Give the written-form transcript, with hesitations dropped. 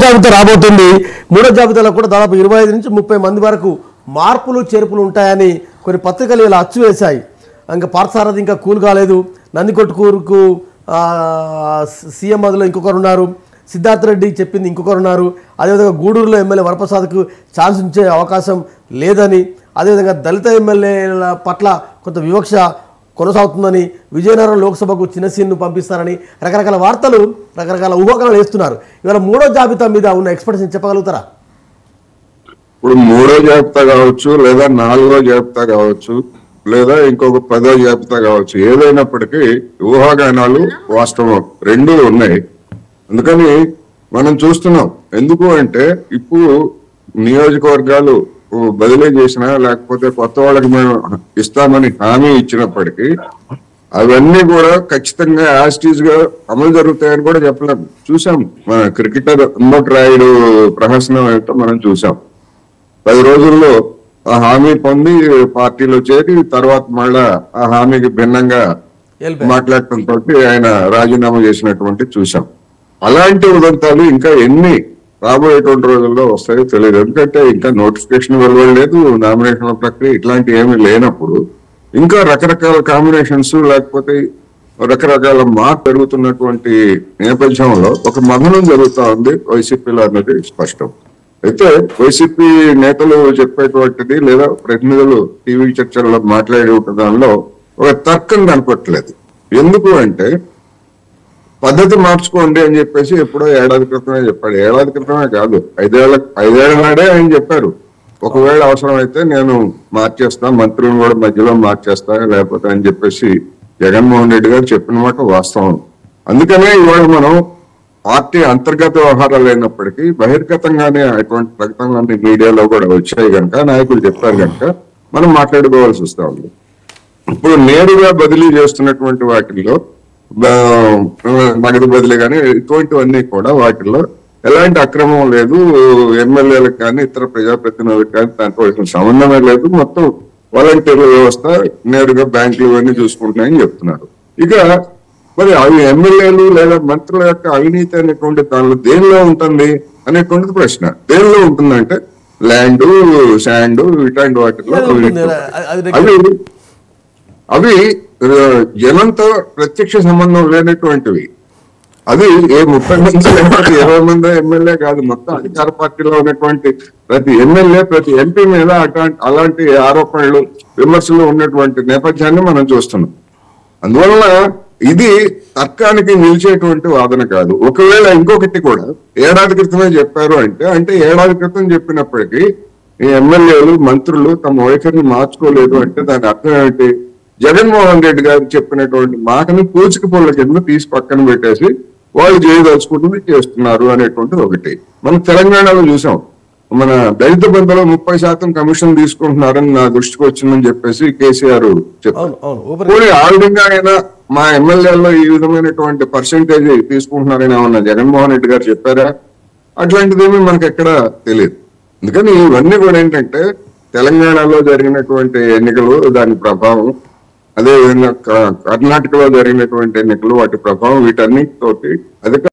జాబితా రాబోతుంది. మూడో జాబితాలో కూడా దాదాపు 25 నుంచి 30 మంది వరకు మార్పులు చేర్పులు ఉంటాయని కొన్ని పత్రికలు ఇలా అచ్చు వేశాయి. ఇంకా పార్థసారథి ఇంకా కూల్ కాలేదు. నందికొట్కూరుకు సీఎం బదులు ఇంకొకరు ఉన్నారు. సిద్ధార్థ రెడ్డి చెప్పింది ఇంకొకరు ఉన్నారు. అదేవిధంగా గూడూరులో ఎమ్మెల్యే వరప్రసాద్కు ఛాన్స్ ఇచ్చే అవకాశం లేదని, అదేవిధంగా దళిత ఎమ్మెల్యేల పట్ల కొంత వివక్ష కొనసాగుతుందని, విజయనగరం లోక్సభకు చిన్నసీన్ను పంపిస్తారని రకరకాల వార్తలు, రకరకాల ఊహాగానాలు వేస్తున్నారు. ఇవాళ మూడో జాబితా మీద ఉన్న ఎక్స్పెక్టేషన్ చెప్పగలుగుతారా? ఇప్పుడు మూడో జాబితా కావచ్చు, లేదా నాలుగో జాబితా కావచ్చు, లేదా ఇంకొక 10వ జాబితా కావచ్చు, ఏదైనప్పటికీ ఊహాగానాలు వాస్తవం రెండూ ఉన్నాయి. అందుకని మనం చూస్తున్నాం. ఎందుకు అంటే ఇప్పుడు నియోజకవర్గాలు బదిలీ చేసినా లేకపోతే కొత్త వాళ్ళకి మేము ఇస్తామని హామీ ఇచ్చినప్పటికీ అవన్నీ కూడా ఖచ్చితంగా యాస్టీజ్ గా అమలు జరుగుతాయని కూడా చెప్పలేము. చూసాం, మన క్రికెటర్ అంబట్ రాయుడు ప్రహసనం అయితే మనం చూసాం. 10 రోజుల్లో ఆ హామీ పొంది పార్టీలో చేరి తర్వాత మళ్ళా ఆ హామీకి భిన్నంగా మాట్లాడటంతో ఆయన రాజీనామా చేసినటువంటి చూసాం. అలాంటి ఉదంతాలు ఇంకా ఎన్ని రాబోయేటువంటి రోజుల్లో వస్తాయో తెలియదు. ఎందుకంటే ఇంకా నోటిఫికేషన్ వెలువడలేదు, నామినేషన్ల ప్రక్రియ ఇట్లాంటి ఏమీ లేనప్పుడు ఇంకా రకరకాల కాంబినేషన్స్ లేకపోతే రకరకాల మార్పు పెరుగుతున్నటువంటి నేపథ్యంలో ఒక మదనం జరుగుతా ఉంది వైసీపీలో అన్నది స్పష్టం. అయితే వైసీపీ నేతలు చెప్పేటువంటిది లేదా ప్రతినిధులు టీవీ చర్చల్లో మాట్లాడే దానిలో ఒక తర్కం కనపట్లేదు. ఎందుకు అంటే పద్ధతి మార్చుకోండి అని చెప్పేసి ఎప్పుడో ఏడాది క్రితమే చెప్పాడు. ఏడాది క్రితమే కాదు, 5 ఏళ్ల నాడే ఆయన చెప్పారు. ఒకవేళ అవసరం అయితే నేను మార్చేస్తా, మంత్రులను కూడా మధ్యలో మార్చేస్తా లేకపోతే అని చెప్పేసి జగన్మోహన్ రెడ్డి గారు చెప్పిన మాట వాస్తవం. అందుకనే ఇవాళ మనం పార్టీ అంతర్గత వ్యవహారాలు అయినప్పటికీ బహిర్గతంగానే అటువంటి ప్రకటనలన్నీ మీడియాలో కూడా వచ్చాయి కనుక, నాయకులు చెప్పారు కనుక మనం మాట్లాడుకోవాల్సి వస్తా ఉంది. ఇప్పుడు నేరుగా బదిలీ చేస్తున్నటువంటి వాటిల్లో నగదు బదిలీ కానీ ఇటువంటివన్నీ కూడా వాటిల్లో ఎలాంటి అక్రమం లేదు. ఎమ్మెల్యేలకు కానీ ఇతర ప్రజాప్రతినిధులకు కానీ దాంట్లో సంబంధమే లేదు. మొత్తం వాలంటీర్ల వ్యవస్థ నేరుగా బ్యాంకులు ఇవన్నీ చూసుకుంటున్నాయని చెప్తున్నారు. ఇక మరి అవి ఎమ్మెల్యేలు లేదా మంత్రుల యొక్క అవినీతి అనేటువంటి దానిలో దేనిలో ఉంటుంది అనేటువంటిది ప్రశ్న. దేనిలో ఉంటుందంటే ల్యాండ్, శాండ్ ఇట్లాంటి వాటిలో అవి జనంతో ప్రత్యక్ష సంబంధం లేనటువంటివి. అది 30 మంది 20 మంది ఎమ్మెల్యే కాదు, మొత్తం అధికార పార్టీలో ఉన్నటువంటి ప్రతి ఎమ్మెల్యే ప్రతి ఎంపీ మీద అలాంటి ఆరోపణలు విమర్శలు ఉన్నటువంటి నేపథ్యాన్ని మనం చూస్తున్నాం. అందువలన ఇది తర్కానికి నిలిచేటువంటి వాదన కాదు. ఒకవేళ ఇంకొకటి కూడా ఏడాది క్రితమే చెప్పారు అంటే ఏడాది క్రితం చెప్పినప్పటికీ ఈ ఎమ్మెల్యేలు మంత్రులు తమ వైఖరిని మార్చుకోలేదు అంటే దాని అర్థం ఏంటి? జగన్మోహన్ రెడ్డి గారు చెప్పినటువంటి మాటని పూచిక పొల్ల కింద తీసి పక్కన పెట్టేసి వాళ్ళు చేయదలుచుకుంటుంది చేస్తున్నారు అనేటువంటిది ఒకటి. మనం తెలంగాణలో చూసాం. మన దళిత బంధులో 30% కమిషన్ తీసుకుంటున్నారని నా దృష్టికి వచ్చిందని చెప్పేసి కేసీఆర్ చెప్పారు. ఆ విధంగా అయినా మా ఎమ్మెల్యేల్లో ఈ విధమైనటువంటి పర్సెంటేజ్ తీసుకుంటున్నారని ఏమన్నా జగన్మోహన్ రెడ్డి గారు చెప్పారా? అట్లాంటిదేమీ మనకు ఎక్కడ తెలియదు. అందుకని ఇవన్నీ కూడా ఏంటంటే తెలంగాణలో జరిగినటువంటి ఎన్నికలు దాని ప్రభావం, అదేవిధంగా కర్ణాటకలో జరిగినటువంటి ఎన్నికలు వాటి ప్రభావం, వీటన్నిటితోటి అధిక